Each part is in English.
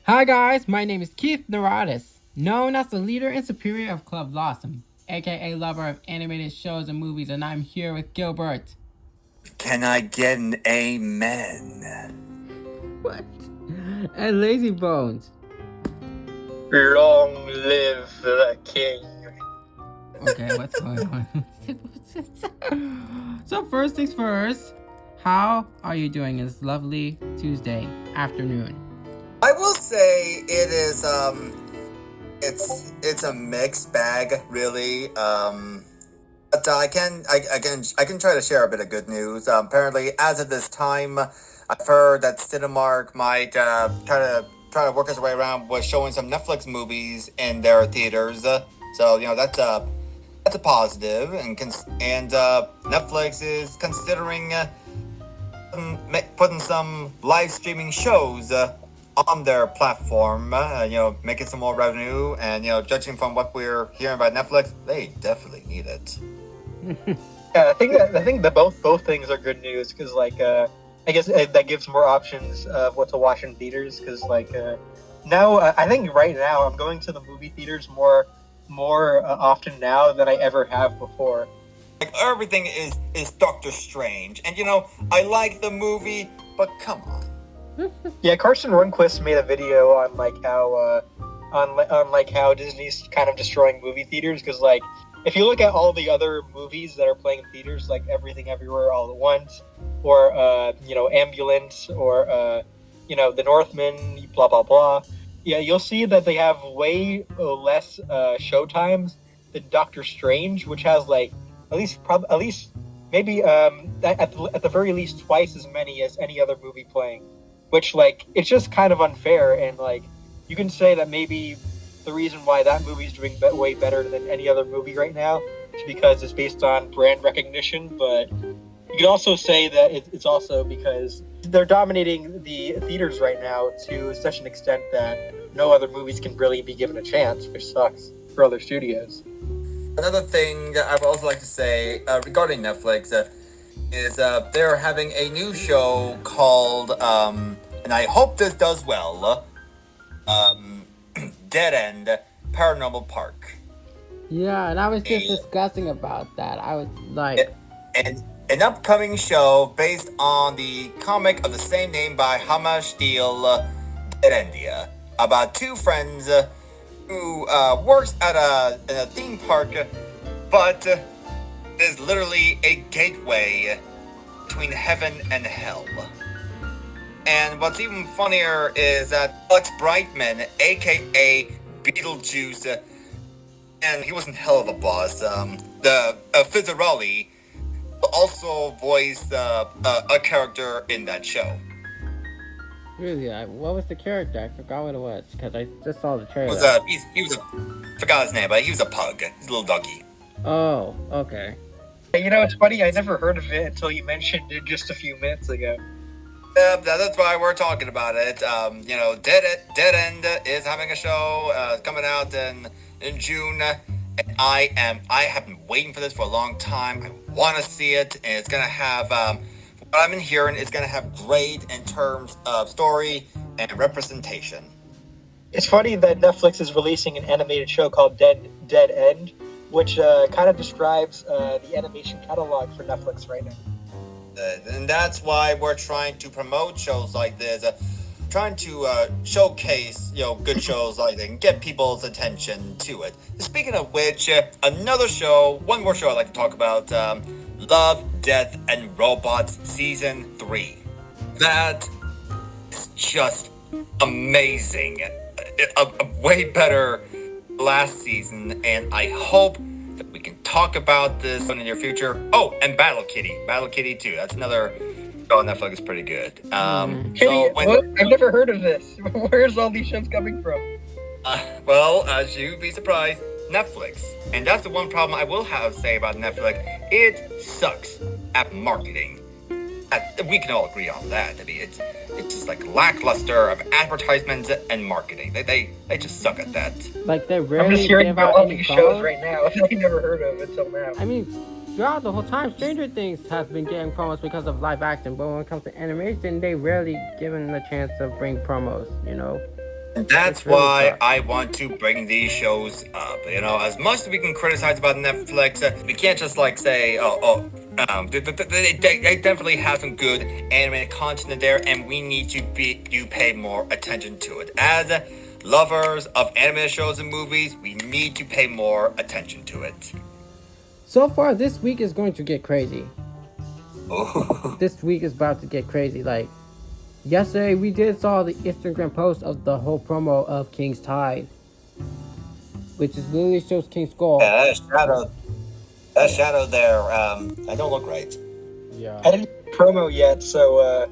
Hi guys, my name is Keith Neurotis, known as the leader and superior of Club LASM, aka lover of animated shows and movies, and I'm here with Gilbert. Can I get an amen? What? And Lazy Bones. Long live the king. Okay, what's going on? So first things first, how are you doing this lovely Tuesday afternoon? I will say it is it's a mixed bag really. But I can try to share a bit of good news. Apparently, as of this time, I've heard that Cinemark might try to work its way around with showing some Netflix movies in their theaters. So that's a positive, and Netflix is considering putting some live streaming shows on their platform. Making some more revenue, and judging from what we're hearing about Netflix, they definitely need it. Yeah, I think that both things are good news because I guess that gives more options of what to watch in theaters because now I think right now I'm going to the movie theaters more often now than I ever have before. Like everything is Doctor Strange, and I like the movie, but come on. Yeah, Carson Runquist made a video on how Disney's kind of destroying movie theaters because if you look at all the other movies that are playing in theaters, like Everything Everywhere All at Once, or Ambulance, or The Northman, blah blah blah. Yeah, you'll see that they have way less show times than Doctor Strange, which has at least maybe at the very least twice as many as any other movie playing. Which it's just kind of unfair, and you can say that maybe the reason why that movie's doing way better than any other movie right now is because it's based on brand recognition, but you can also say that it's also because they're dominating the theaters right now to such an extent that no other movies can really be given a chance, which sucks for other studios. Another thing I would also like to say regarding Netflix is they're having a new show called, and I hope this does well, Dead End Paranormal Park. Yeah, and I was just discussing about that. I was like, And an upcoming show based on the comic of the same name by Hama Steele, Dead Endia, about two friends who works in a theme park, but is literally a gateway between heaven and hell. And what's even funnier is that Alex Brightman, aka Beetlejuice, and he wasn't hell of a boss. The Fizzarelli also voiced a character in that show. really, what was the character? I forgot what it was because I just saw the He trailer. was forgot his name, but he was a pug. He's a little doggy. Oh, okay. It's funny, I never heard of it until you mentioned it just a few minutes ago. That's why we're talking about it. Dead End is having a show coming out in June. And I have been waiting for this for a long time. I want to see it, and it's gonna have what I've been hearing. It's gonna have great in terms of story and representation. It's funny that Netflix is releasing an animated show called Dead End, which kind of describes the animation catalog for Netflix right now. And that's why we're trying to promote shows like this, trying to showcase good shows like this and get people's attention to it. Speaking of which, one more show I'd like to talk about, Love, Death, and Robots Season 3. That is just amazing. Way better last season, and I hope that we can talk about this in the near future. Oh, and Battle Kitty 2. That's another show on Netflix. Is pretty good. I've never heard of this. Where's all these shows coming from? As you'd be surprised, Netflix. And that's the one problem I will have to say about Netflix. It sucks at marketing. We can all agree on that. I mean, it's just lackluster of advertisements and marketing. They just suck at that. Like they I'm rarely just hearing give about out all any these promos. shows right now that I never heard of until now. I mean, throughout the whole time, Stranger Things has been getting promos because of live action, but when it comes to animation, they rarely given the chance to bring promos. And that's It's really why tough. I want to bring these shows up. As much as we can criticize about Netflix, we can't just say, they definitely have some good animated content in there, and we need to pay more attention to it. As lovers of animated shows and movies, we need to pay more attention to it. So far, this week is going to get crazy. Oh. This week is about to get crazy. Like, yesterday we did saw the Instagram post of the whole promo of King's Tide, which is literally shows King's Skull. Yeah, that shadow there, I don't look right. Yeah. I didn't promo yet, so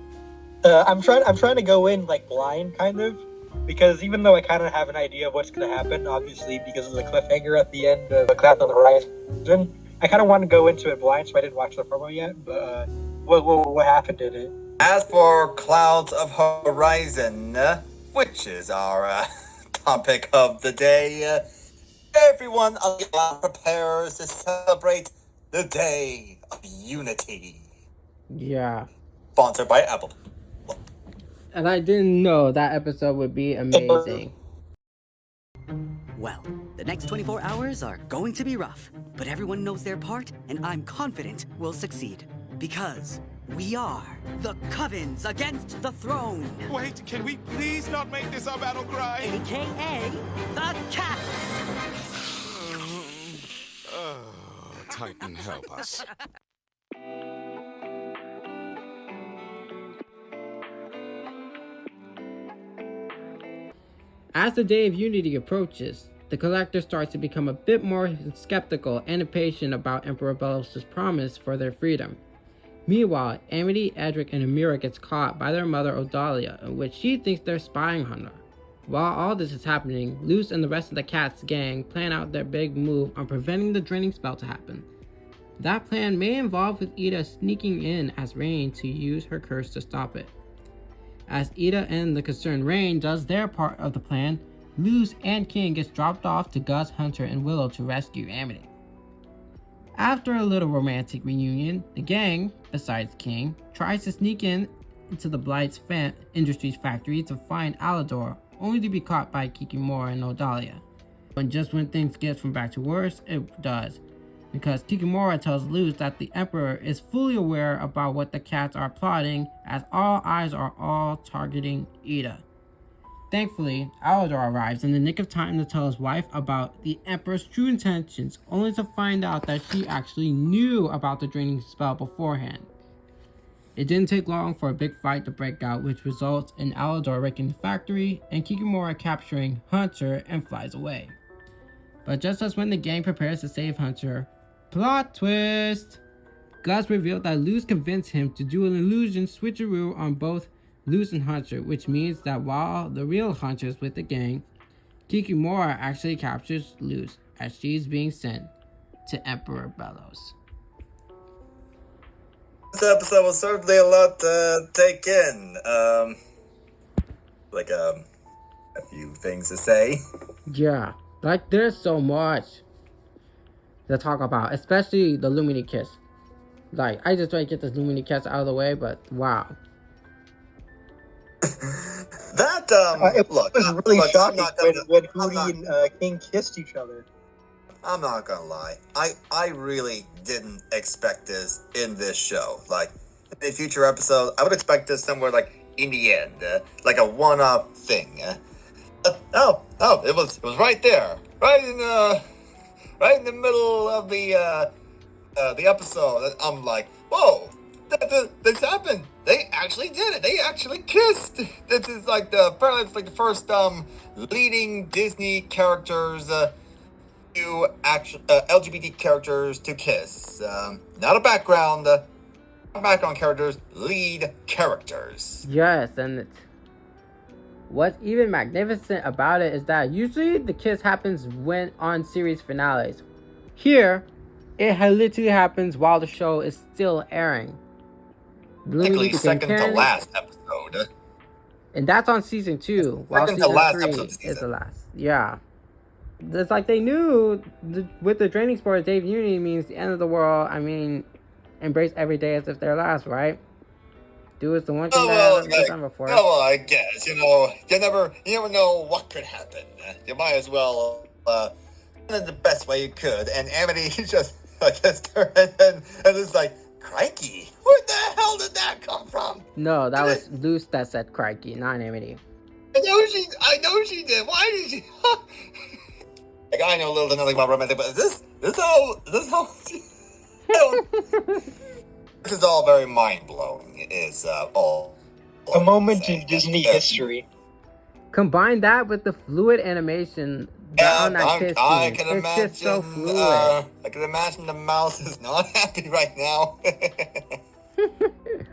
I'm trying to go in blind, kind of, because even though I kind of have an idea of what's going to happen, obviously because of the cliffhanger at the end of the Cloud on the Horizon, I kind of want to go into it blind, so I didn't watch the promo yet. But what happened in it? As for Clouds of Horizon, which is our topic of the day, everyone prepares to celebrate the Day of Unity. Yeah. Sponsored by Apple. And I didn't know that episode would be amazing. Well, the next 24 hours are going to be rough, but everyone knows their part, and I'm confident we'll succeed. Because we are the Covens against the throne. Wait, can we please not make this our battle cry? AKA the Cats. Titan, help us. As the Day of Unity approaches, the Collector starts to become a bit more skeptical and impatient about Emperor Belos' promise for their freedom. Meanwhile, Amity, Edric, and Amira gets caught by their mother Odalia, in which she thinks they're spying on her. While all this is happening, Luce and the rest of the Cats gang plan out their big move on preventing the draining spell to happen. That plan may involve with Ida sneaking in as Rain to use her curse to stop it. As Ida and the concerned Rain does their part of the plan, Luce and King gets dropped off to Gus, Hunter, and Willow to rescue Amity. After a little romantic reunion, the gang, besides King, tries to sneak into the Blight's Industries factory to find Alador, only to be caught by Kikimora and Odalia. But just when things get from bad to worse, it does, because Kikimora tells Luce that the Emperor is fully aware about what the Cats are plotting, as all eyes are all targeting Ida. Thankfully, Alador arrives in the nick of time to tell his wife about the Emperor's true intentions, only to find out that she actually knew about the draining spell beforehand. It didn't take long for a big fight to break out, which results in Alador wrecking the factory and Kikimora capturing Hunter and flies away. But just as when the gang prepares to save Hunter, plot twist! Gus revealed that Luce convinced him to do an illusion switcheroo on both Luce and Hunter, which means that while the real Hunter's with the gang, Kikimora actually captures Luce as she's being sent to Emperor Belos. This episode was certainly a lot to take in. A few things to say. Yeah, there's so much to talk about, especially the Lumini kiss. I just want to get this Lumini kiss out of the way, but wow. It was really shocking when Hootie and King kissed each other. I'm not gonna lie. I really didn't expect this in this show. In a future episode, I would expect this somewhere in the end, like a one-off thing. It was right there, right in the middle of the episode. I'm like, whoa, this happened. They actually did it. They actually kissed. This is apparently it's the first leading Disney characters to LGBT characters to kiss. Not a background characters, lead characters. Yes, and what's even magnificent about it is that usually the kiss happens when on series finales. Here, it literally happens while the show is still airing. Technically, second to last episode. And that's on season 2, while season 3 is the last. Yeah. It's they knew with the draining sport, Day of Unity means the end of the world. I mean, embrace every day as if they're last, right? Do is the one thing Oh that well, I've ever done before. oh well, I guess you never know what could happen. You might as well in the best way you could. And Amity just kissed her, and it's like, crikey, where the hell did that come from? No, that was Luce that said crikey, not Amity. I know she did. Why did she? Like, I know little to nothing about romantic, but is this how? This is all very mind blowing. Is all A moment in Disney history. Combine that with the fluid animation on that kiss I scene. can It's imagine. just so fluid. I can imagine the mouse is not happy right now.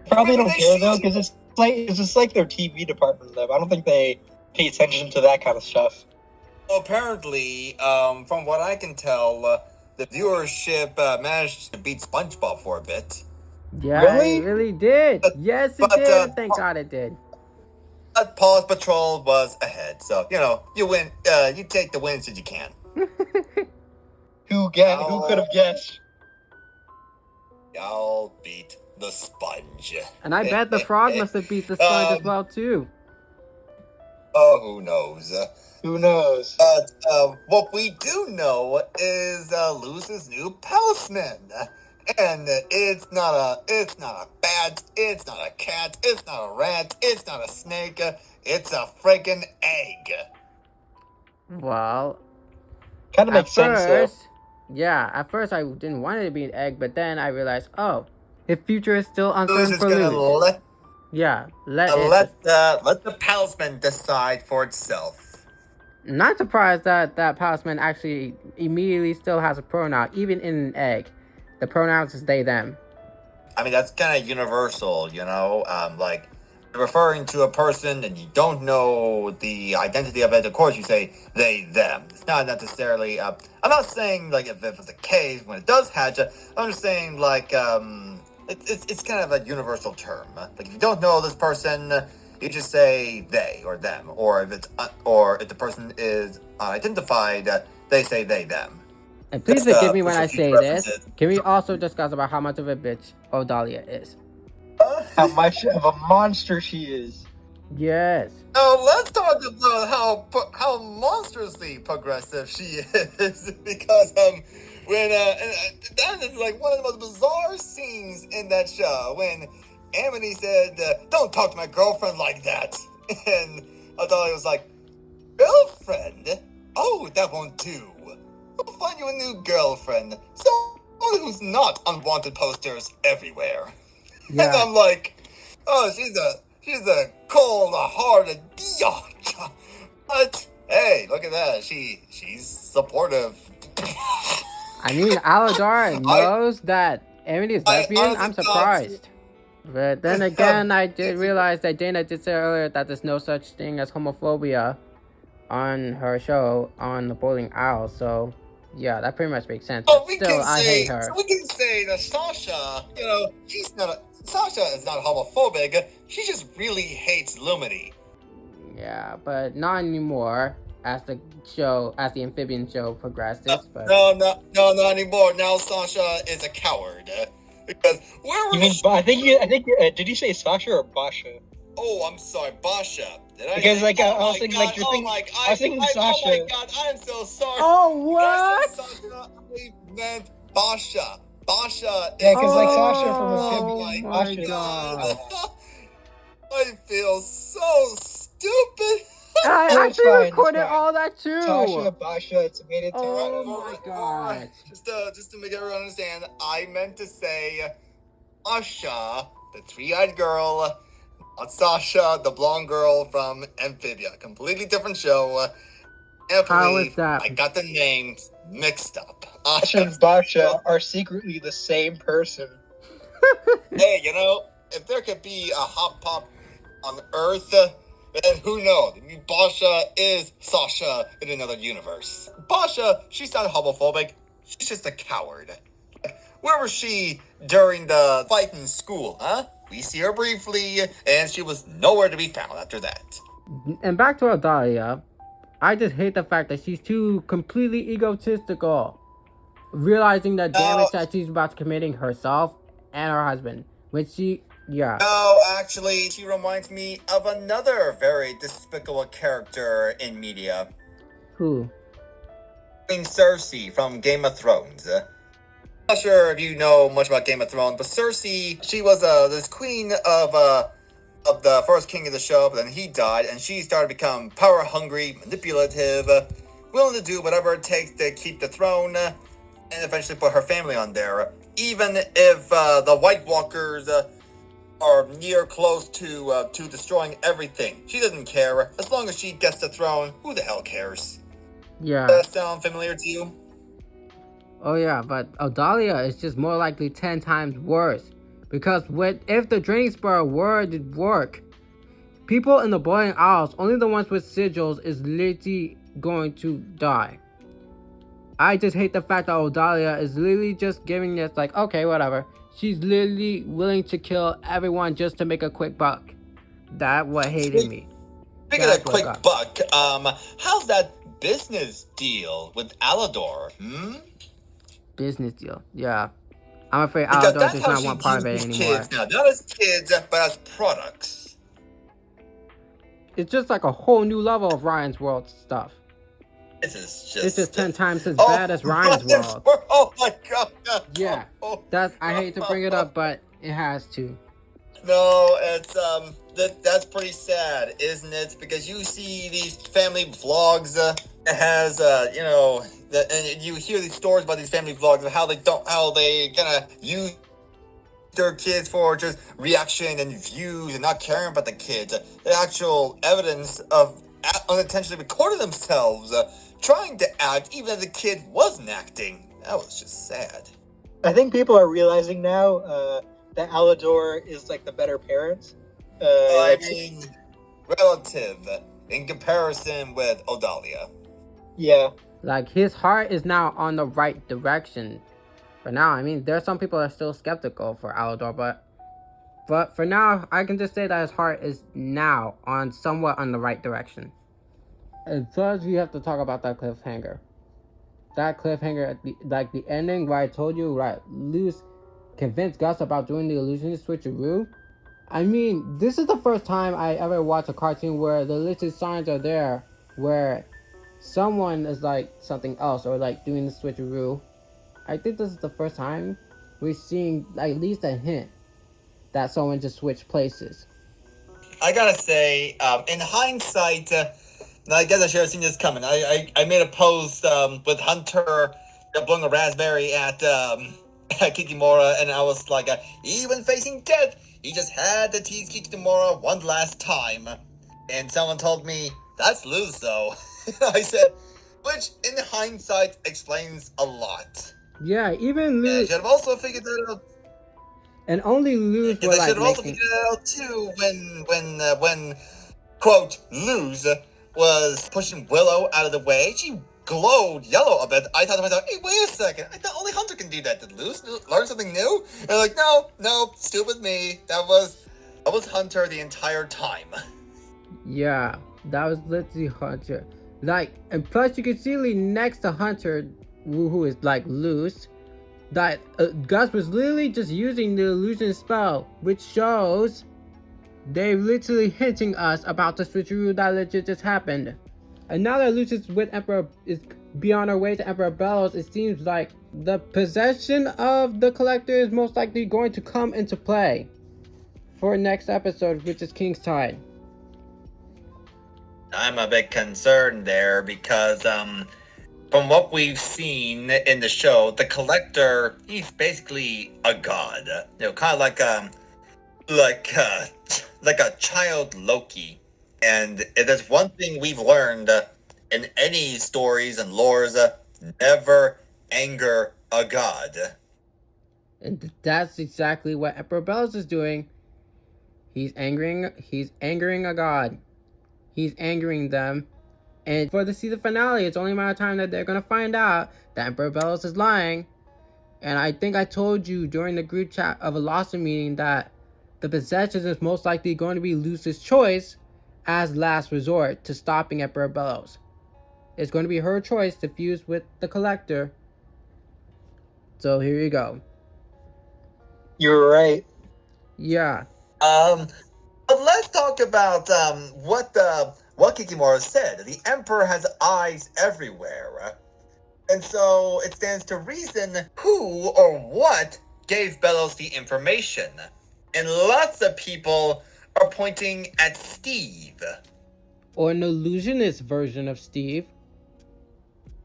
Probably don't care though, because it's just like their TV department. Though I don't think they pay attention to that kind of stuff. Well, apparently, from what I can tell, the viewership managed to beat SpongeBob for a bit. Yeah, Really? it really did. Yes, it but, did. Thank God it did. But Paws Patrol was ahead, so you win. You take the wins that you can. Who could have guessed? Y'all beat the sponge. And I bet the frog must have beat the sponge as well too. Oh, who knows? Who knows? But what we do know is Luce's new palisman. And it's not a bat, it's not a cat, it's not a rat, it's not a snake, it's a freaking egg. Well, Kind of at makes sense though. first, yeah, at first I didn't want it to be an egg, but then I realized, oh, his future is still Luce uncertain is for gonna Luce. Yeah, let the palisman decide for itself. Not surprised that palisman actually immediately still has a pronoun, even in an egg. The pronouns is they, them. I mean, that's kind of universal, like referring to a person and you don't know the identity of it. Of course, you say they, them. It's not necessarily. I'm not saying like if it's a case when it does hatch. I'm just saying like it's kind of a universal term. Like if you don't know this person, you just say they or them. Or if the person is unidentified, they say they, them. And please Just, forgive me when for I future say references. this. Can we also discuss about how much of a bitch Odalia is? How much of a monster she is. Yes. Now let's talk about how monstrously progressive she is, because when that is like one of the most bizarre scenes in that show when Amity said, "Don't talk to my girlfriend like that," and Adalia was like, "Girlfriend? Oh, that won't do. We'll find you a new girlfriend, someone who's not on wanted posters everywhere." Yeah. And I'm like, oh, she's a cold-hearted biatch. But hey, look at that. She's supportive. I mean, Aladar knows that Amity is lesbian. honestly I'm surprised. But then again, I did realize that Dana did say earlier that there's no such thing as homophobia on her show on the Bowling Owl. So, yeah, that pretty much makes sense. But still, I hate her. We can say that Sasha, Sasha is not homophobic. She just really hates Lumity. Yeah, but not anymore as the amphibian show progresses. But No, not anymore. Now Sasha is a coward. Because where You was mean? I think. Did you say Sasha or Basha? Oh, I'm sorry, Basha. Did I Because say, like I oh was my thinking God, like you're oh thinking. my, I was thinking Sasha. Oh my God, I'm so sorry. oh, When I said Sasha, I meant Basha. Basha. Yeah, because like Sasha Oh from Amphibian, my Basha. God. I feel so stupid. I Oh, it's actually fine, it's recorded fine. all that too. Sasha, Basha, it's made it to Oh my God. Just to make everyone understand, I meant to say Asha, the three-eyed girl, not Sasha, the blonde girl from Amphibia. Completely different show. How is that? I got the names mixed up. Sasha and Basha are secretly the same person. Hey, if there could be a hot pop on Earth, then who knows? Maybe Basha is Sasha in another universe. Basha, she's not homophobic. She's just a coward. Where was she during the fight in school, huh? We see her briefly, and she was nowhere to be found after that. And back to Adalia, I just hate the fact that she's too completely egotistical, realizing the damage that she's about to committing herself and her husband. Yeah. No, actually, she reminds me of another very despicable character in media. Who? Queen Cersei from Game of Thrones. Not sure if you know much about Game of Thrones, but Cersei, she was this queen of the first king of the show, but then he died, and she started to become power hungry, manipulative, willing to do whatever it takes to keep the throne, and eventually put her family on there. Even if the White Walkers are near close to destroying everything, she doesn't care. As long as she gets the throne, who the hell cares? Yeah. Does that sound familiar to you? Oh yeah, but Odalia is just more likely 10 times worse. Because if the draining spell were to work, people in the Boiling Isles, only the ones with sigils, is literally going to die. I just hate the fact that Odalia is literally just giving this like, okay, whatever. She's literally willing to kill everyone just to make a quick buck. That what hated me. Speaking of quick buck, how's that business deal with Alador? Business deal, yeah. I'm afraid Because Alador that's does how not she want part of it views anymore. kids now. Not as kids, but as products. It's just like a whole new level of Ryan's World stuff. This is just... It's just 10 times as bad as Ryan's World. Oh my god. Yeah, I hate to bring it up, but it has to. No, it's that's pretty sad, isn't it? Because you see these family vlogs that has and you hear these stories about these family vlogs of how they kind of use their kids for just reaction and views and not caring about the kids. The actual evidence of unintentionally recording themselves trying to act even if the kid wasn't acting. That was just sad. I think people are realizing now that Alador is like the better parent. I mean, relative in comparison with Odalia. Yeah. Like, his heart is now on the right direction. For now, I mean, there are some people that are still skeptical for Alador, but for now, I can just say that his heart is now somewhat on the right direction. And first, we have to talk about that cliffhanger. That cliffhanger at the ending where I told you, right, Luz convinced Gus about doing the illusionist switcheroo. I mean, this is the first time I ever watched a cartoon where the listed signs are there, where someone is like something else or like doing the switcheroo. I think this is the first time we're seeing at least a hint that someone just switched places. I gotta say, in hindsight, I guess I should have seen this coming. I made a post with Hunter blowing a raspberry at Kikimora, and I was like, even facing death, he just had to tease Kikimora one last time. And someone told me, that's Luz though. I said, which in hindsight explains a lot. Yeah, even Luz. I should have also figured that out. And only Luz were like I should have also figured it out too when quote Luz was pushing Willow out of the way. She glowed yellow a bit. I thought to myself, hey, wait a second. I thought only Hunter can do that. Did Luz learn something new? And they're like, no, stupid me. That was Hunter the entire time. Yeah, that was literally Hunter. Like, and plus you can see next to Hunter, who is like Luz, that Gus was literally just using the illusion spell, which shows they're literally hinting us about the switcheroo that legit just happened. And now that Luz is with Emperor, is beyond our way to Emperor Bellows, it seems like the possession of the Collector is most likely going to come into play for next episode, which is King's Tide. I'm a bit concerned there because, from what we've seen in the show, the Collector, he's basically a god. Kind of like a child Loki. And if there's one thing we've learned in any stories and lores, never anger a god. And that's exactly what Emperor Bellows is doing. He's angering a god. He's angering them. And for the season finale, it's only a matter of time that they're going to find out that Emperor Bellows is lying. And I think I told you during the group chat of a LASM meeting that the possession is most likely going to be Luz's choice as last resort to stopping Emperor Bellows. It's going to be her choice to fuse with the Collector. So here you go. You're right. Yeah. But let's talk about what Kikimora said. The Emperor has eyes everywhere. And so it stands to reason who or what gave Bellows the information. And lots of people are pointing at Steve. Or an illusionist version of Steve.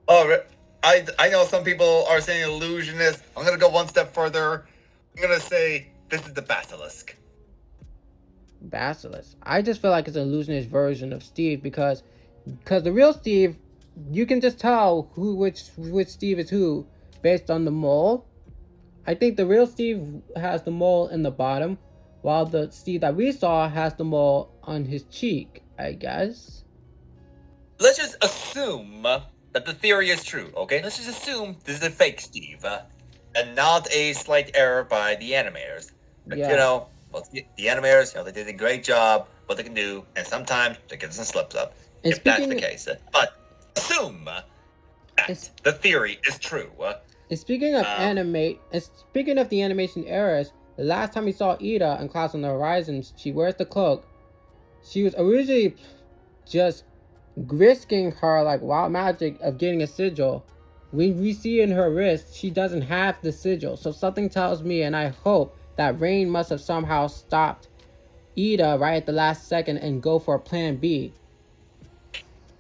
Oh, I know some people are saying illusionist. I'm going to go one step further. I'm going to say this is the Basilisk. Basilisk. I just feel like it's an illusionist version of Steve because the real Steve, you can just tell which Steve is who based on the mole. I think the real Steve has the mole in the bottom, while the Steve that we saw has the mole on his cheek, I guess. Let's just assume that the theory is true, okay? Let's just assume this is a fake Steve, and not a slight error by the animators. Yeah. You know, well, the animators, they did a great job, what they can do, and sometimes they get some slips up, And if that's the case. But assume that the theory is true. And speaking of speaking of the animation errors, the last time we saw Ida in Clouds on the Horizon, she wears the cloak. She was originally just risking her like wild magic of getting a sigil. When we see in her wrist, she doesn't have the sigil. So something tells me, and I hope, that Rain must have somehow stopped Ida right at the last second and go for plan B.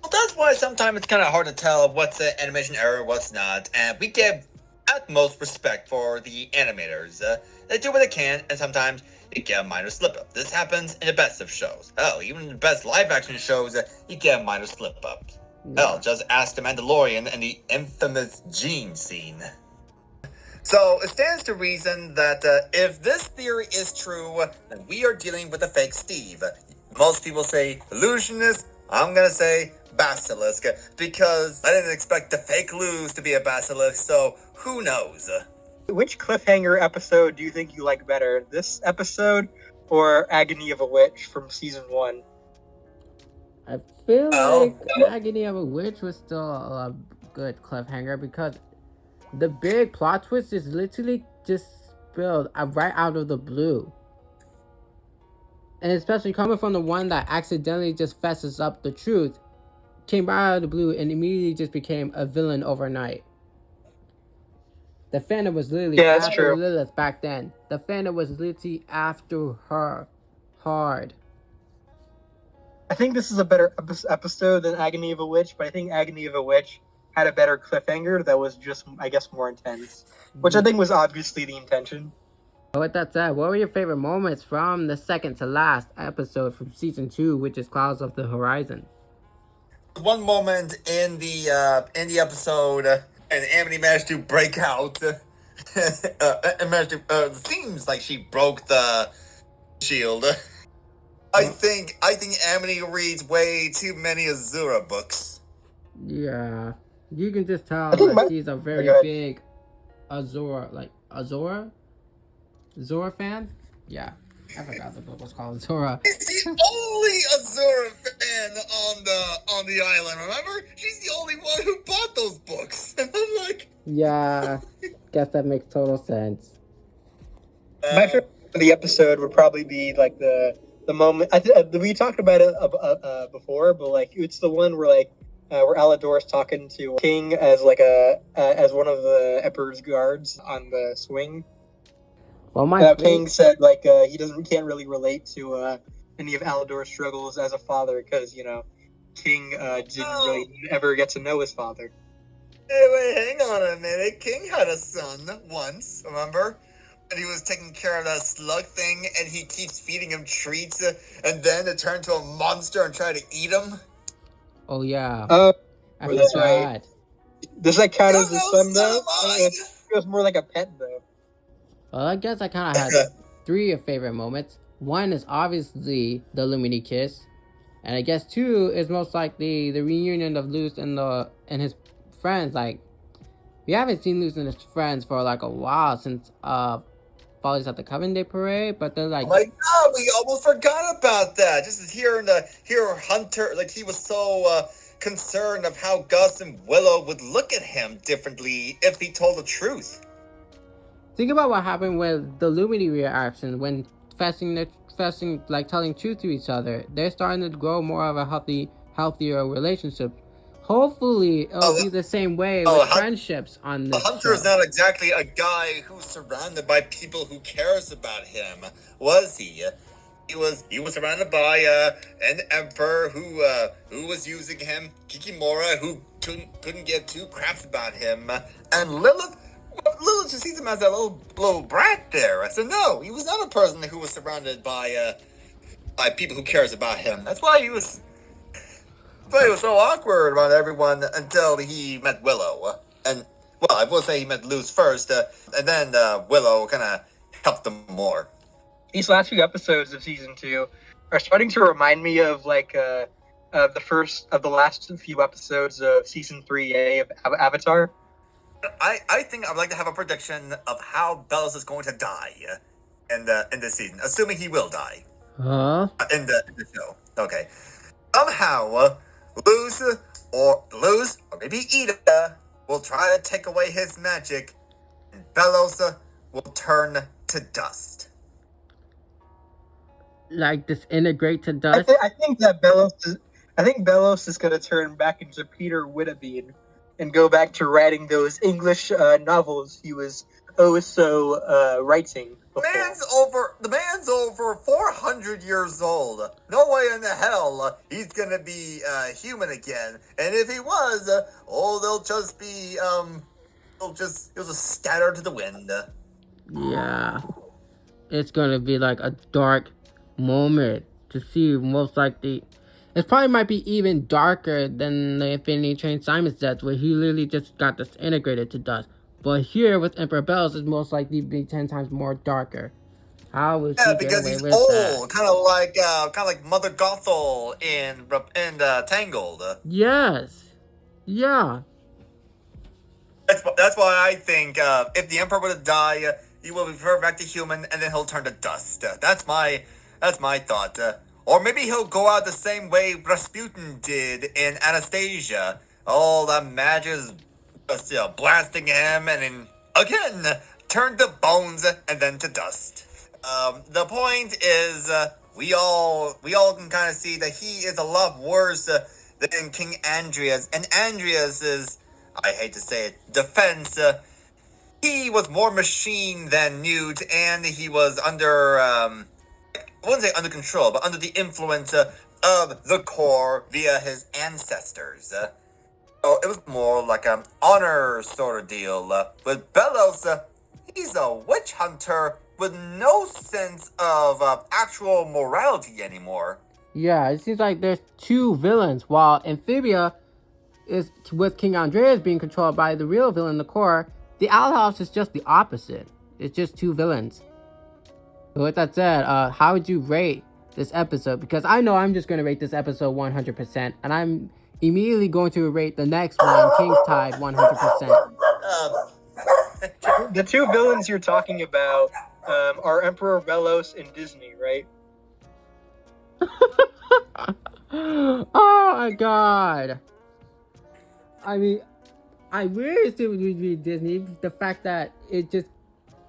Well, that's why sometimes it's kind of hard to tell what's an animation error, what's not, and we give utmost respect for the animators. They do what they can, and sometimes they get a minor slip-up. This happens in the best of shows. Hell, even in the best live-action shows, you get a minor slip-up. Yeah. Hell, just ask the Mandalorian and the infamous Gene scene. So, it stands to reason that if this theory is true, then we are dealing with a fake Steve. Most people say illusionist, I'm gonna say Basilisk, because I didn't expect the fake Luz to be a Basilisk, so who knows? Which cliffhanger episode do you think you like better? This episode or Agony of a Witch from season 1? I feel like Agony of a Witch was still a good cliffhanger because the big plot twist is literally just spilled right out of the blue. And especially coming from the one that accidentally just fesses up the truth, came right out of the blue and immediately just became a villain overnight. The fandom was literally after Lilith back then. The fandom was literally after her hard. I think this is a better episode than Agony of a Witch, but I think Agony of a Witch had a better cliffhanger that was just, I guess, more intense. Which I think was obviously the intention. With that said, what were your favorite moments from the second to last episode from season 2, which is Clouds of the Horizon? One moment in the episode, and Amity managed to break out. Seems like she broke the shield. I think Amity reads way too many Azura books. Yeah, you can just tell that she's a very big Zora fan. Yeah, I forgot the book was called Zora. She's the only Azura fan on the island. Remember, she's the only one who bought those books. And I'm like, yeah, guess that makes total sense. My favorite of the episode would probably be like the moment. We talked about it before, but like it's the one where Alador's talking to King as as one of the Emperor's guards on the swing. Well, King said he can't really relate to any of Alador's struggles as a father because King didn't really ever get to know his father. Hey, wait, hang on a minute. King had a son once, remember? And he was taking care of that slug thing, and he keeps feeding him treats, and then it turned to a monster and tried to eat him. Oh yeah. I forgot. Right. Does that count as a son though? It feels more like a pet though. Well, I guess I kind of had 3 favorite moments. One is obviously the Lumini kiss, and I guess 2 is most likely the reunion of Luz and his friends. Like, we haven't seen Luz and his friends for like a while since Follies at the Coven Day Parade, but they're like, oh my god, we almost forgot about that. Just hear Hunter, like he was so concerned of how Gus and Willow would look at him differently if he told the truth. Think about what happened with the Lumini reaction when like telling truth to each other. They're starting to grow more of a healthier relationship. Hopefully, it'll be the same way with friendships on this Hunter show. is not exactly a guy who's surrounded by people who cares about him, was he? He was surrounded by an emperor who was using him, Kikimora, who couldn't get too craps about him, and Lilith just sees him as a little brat there. So no, he was not a person who was surrounded by people who cares about him. That's why he was so awkward around everyone until he met Willow. And well, I will say he met Luz first, and then Willow kind of helped him more. These last few episodes of season 2 are starting to remind me of like the last few episodes of season 3A of Avatar. I think I'd like to have a prediction of how Bellows is going to die in this season, assuming he will die. Huh? In the show. Okay. Somehow, Luz or maybe Ida will try to take away his magic, and Bellows will turn to dust. Like disintegrate to dust. I think Bellows is going to turn back into Peter Whittebean and go back to writing those English novels he was writing before. The man's over 400 years old. No way in the hell he's gonna be human again. And if he was, they'll just be he'll just scatter to the wind. Yeah, it's gonna be like a dark moment to see. Most likely, it probably might be even darker than the Infinity Train Simon's death, where he literally just got disintegrated to dust. But here with Emperor Bells, it's most likely be 10 times more darker. How was he get away with that? Kind of like Mother Gothel in Tangled. Yes, yeah. That's why I think if the Emperor were to die, he will revert back to human, and then he'll turn to dust. That's my thought. Or maybe he'll go out the same way Rasputin did in Anastasia. All the magic is just blasting him, and then again turn to bones and then to dust. The point is, we all can kind of see that he is a lot worse than King Andreas, and Andreas's, I hate to say it, defense. He was more machine than Newt, and he was under, I wouldn't say under control, but under the influence of the core via his ancestors. So it was more like an honor sort of deal. With Bellows, he's a witch hunter with no sense of actual morality anymore. Yeah, it seems like there's two villains, while Amphibia is with King Andreas being controlled by the real villain, the core. The Owl House is just the opposite. It's just two villains. So with that said, how would you rate this episode? Because I know I'm just going to rate this episode 100%, and I'm immediately going to rate the next one, King's Tide, 100%. The two villains you're talking about are Emperor Bellows and Disney, right? Oh my god. I mean, I really assumed it would be Disney. The fact that it just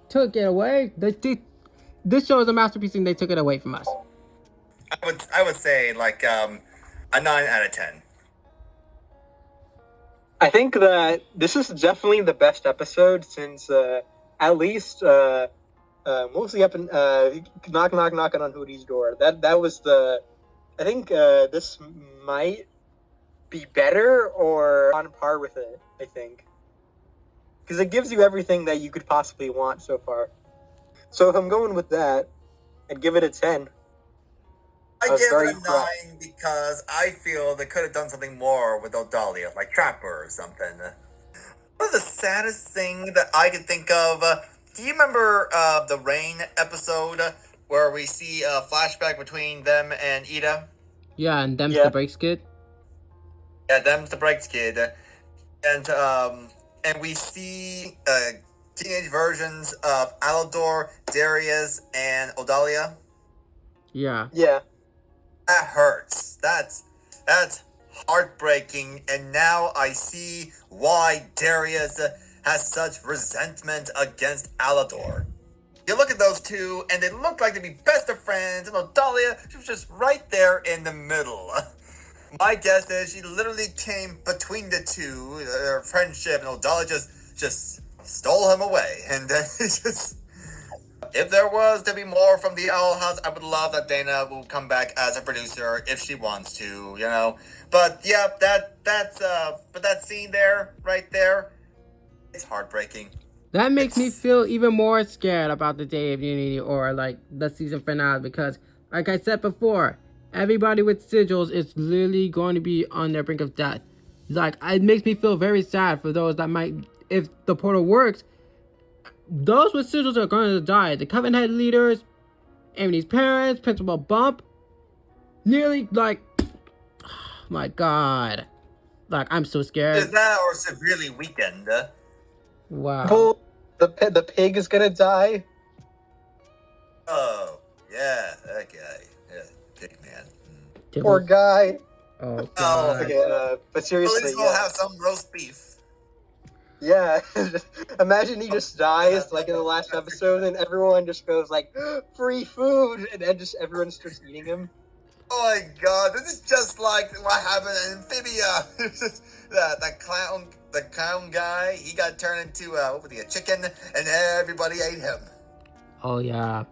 took it away. This show is a masterpiece and they took it away from us. I would say like a 9 out of 10. I think that this is definitely the best episode since at least mostly up in knocking on Hootie's door. That was the. I think this might be better or on par with it. I think because it gives you everything that you could possibly want so far. So if I'm going with that, I'd give it a 10. I give it a 9 because I feel they could have done something more with Odalia, like Trapper or something. One of the saddest thing that I can think of, do you remember the Rain episode where we see a flashback between them and Ida? Yeah, and them's the Breaks Kid? Yeah, them's the Breaks Kid. And we see teenage versions of Alador, Darius, and Odalia. Yeah. Yeah. That hurts. That's heartbreaking, and now I see why Darius has such resentment against Alador. You look at those two, and they look like they'd be best of friends, and Dahlia, she was just right there in the middle. My guess is she literally came between the two, their friendship, and Dahlia just stole him away. And then just... If there was to be more from the Owl House, I would love that Dana will come back as a producer if she wants to, you know. But yeah, but that scene there, right there, it's heartbreaking. That makes me feel even more scared about the Day of Unity or like the season finale because, like I said before, everybody with sigils is literally going to be on their brink of death. Like, it makes me feel very sad for those that might, if the portal works, those with sigils are going to die. The Coven head leaders, Amity's parents, Principal Bump, nearly like, oh my god. Like, I'm so scared. Is that or severely weakened? Wow. Well, the pig is gonna die. Oh, yeah, that guy. Yeah, pig man. Poor guy. Oh god. Okay, but At seriously, least we'll have some roast beef. yeah. Imagine he just dies like in the last episode, and everyone just goes like, "Free food," and then just everyone starts eating him. Oh my god, this is just like what happened in Amphibia. The clown guy, he got turned into a chicken, and everybody ate him. Oh yeah.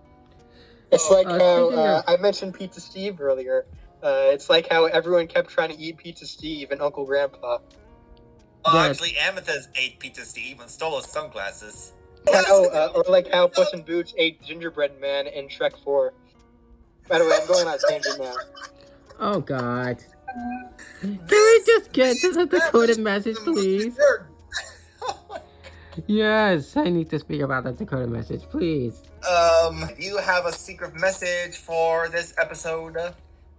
It's like how speaking of- I mentioned Pizza Steve earlier. It's like how everyone kept trying to eat Pizza Steve and Uncle Grandpa. Oh, Yes. actually, Amethyst ate Pizza Steve and stole his sunglasses. Or like how Puss in Boots ate Gingerbread Man in Shrek 4. By the way, I'm going on a tangent now. Oh god. Can we just get to the decoded message, please? Yes, I need to speak about the decoded message, please. You have a secret message for this episode?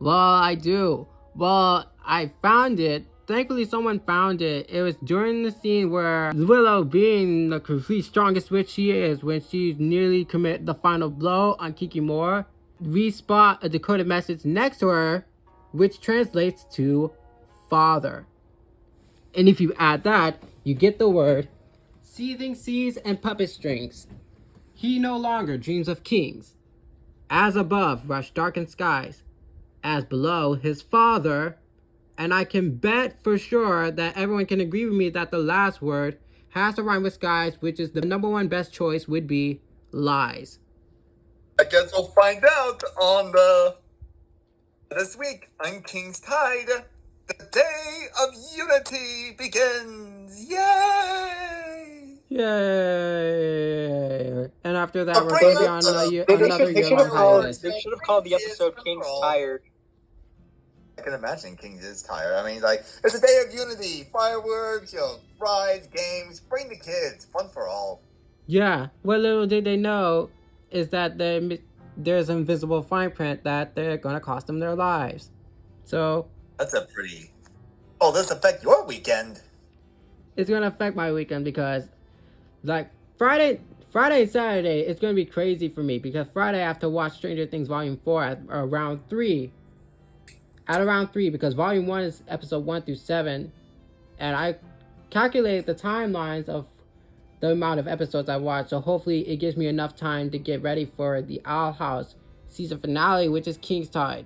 Well, I do. Well, I found it. Thankfully, someone found it. It was during the scene where Willow, being the complete strongest witch she is, when she nearly commit the final blow on Kiki Moore, we spot a decoded message next to her, which translates to father. And if you add that, you get the word seething seas and puppet strings. He no longer dreams of kings. As above rush darkened skies, as below his father. And I can bet for sure that everyone can agree with me that the last word has to rhyme with skies, which is the number one best choice would be lies. I guess we'll find out on this week on King's Tide. The Day of Unity begins! Yay! Yay! And after that, But we're bring going to be up on the- another They should year-long have called. hiatus. They should have called the episode "King's Tired." I can imagine King is tired. I mean, like, it's a day of unity, fireworks, rides, games, bring the kids, fun for all. Yeah, what little did they know is that there's an invisible fine print that they're going to cost them their lives. So, That's a pretty... Oh, this affect your weekend? it's going to affect my weekend because, like, Friday and Saturday, it's going to be crazy for me because Friday I have to watch Stranger Things Volume 4 at around 3. At around 3, because Volume 1 is episode 1 through 7, and I calculated the timelines of the amount of episodes I watched, so hopefully it gives me enough time to get ready for the Owl House season finale, which is King's Tide.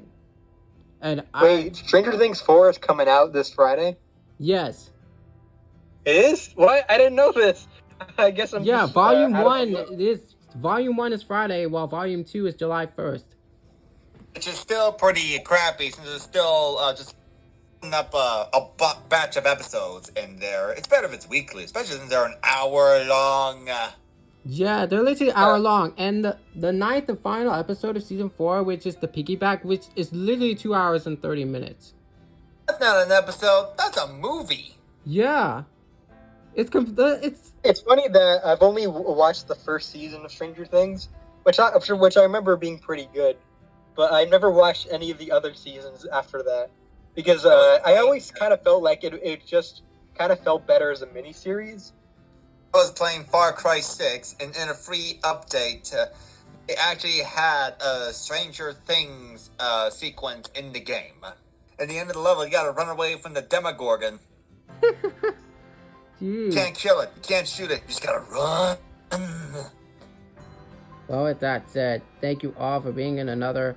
And Wait, Stranger Things 4 is coming out this Friday? yes. It is? What? I didn't know this. I guess I'm Yeah, just, Volume out of 1 the loop. Volume 1 is Friday, while Volume 2 is July 1st. Which is still pretty crappy since it's still just putting up a batch of episodes in there. It's better if it's weekly, especially since they're an hour long. Yeah, they're literally an hour long. And the ninth and final episode of season 4, which is the piggyback, which is literally 2 hours and 30 minutes. That's not an episode, that's a movie. Yeah. It's It's funny that I've only watched the first season of Stranger Things, which I remember being pretty good, but I never watched any of the other seasons after that because I always kind of felt like it just kind of felt better as a miniseries. I was playing Far Cry 6, and in a free update, they actually had a Stranger Things sequence in the game. At the end of the level, you gotta run away from the Demogorgon. You Jeez. can't kill it, you can't shoot it, you just gotta run. Well, with that said, thank you all for being in another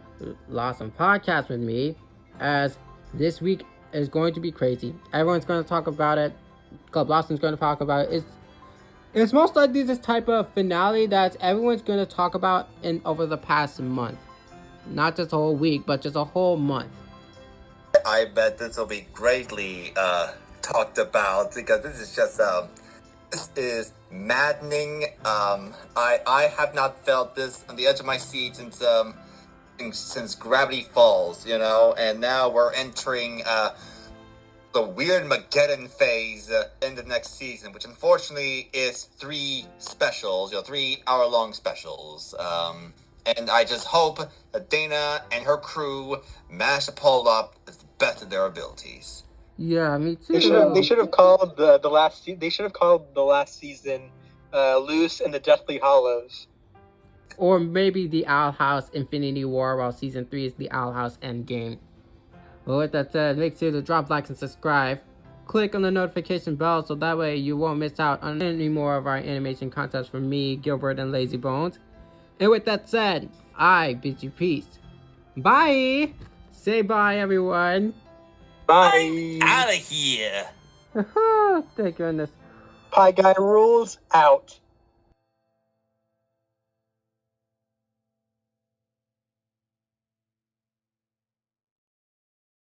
LASM podcast with me, as this week is going to be crazy. Everyone's going to talk about it. Club LASM's going to talk about it. It's most likely this type of finale that everyone's going to talk about in over the past month. Not just a whole week, but just a whole month. I bet this will be greatly talked about, because this is just this is maddening. I have not felt this on the edge of my seat since Gravity Falls, and now we're entering the weird Mageddon phase in the next season, which unfortunately is 3 specials, 3-hour-long specials. And I just hope that Dana and her crew manage to pull up to the best of their abilities. Yeah, me too. They should have called the last season Loose and the Deathly Hollows. Or maybe the Owl House Infinity War, while season 3 is the Owl House Endgame. Well, with that said, make sure to drop likes and subscribe. Click on the notification bell so that way you won't miss out on any more of our animation contests from me, Gilbert, and Lazy Bones. And with that said, I bid you peace. Bye! Say bye, everyone. Bye. Out of here. Thank goodness. Pie Guy rules out.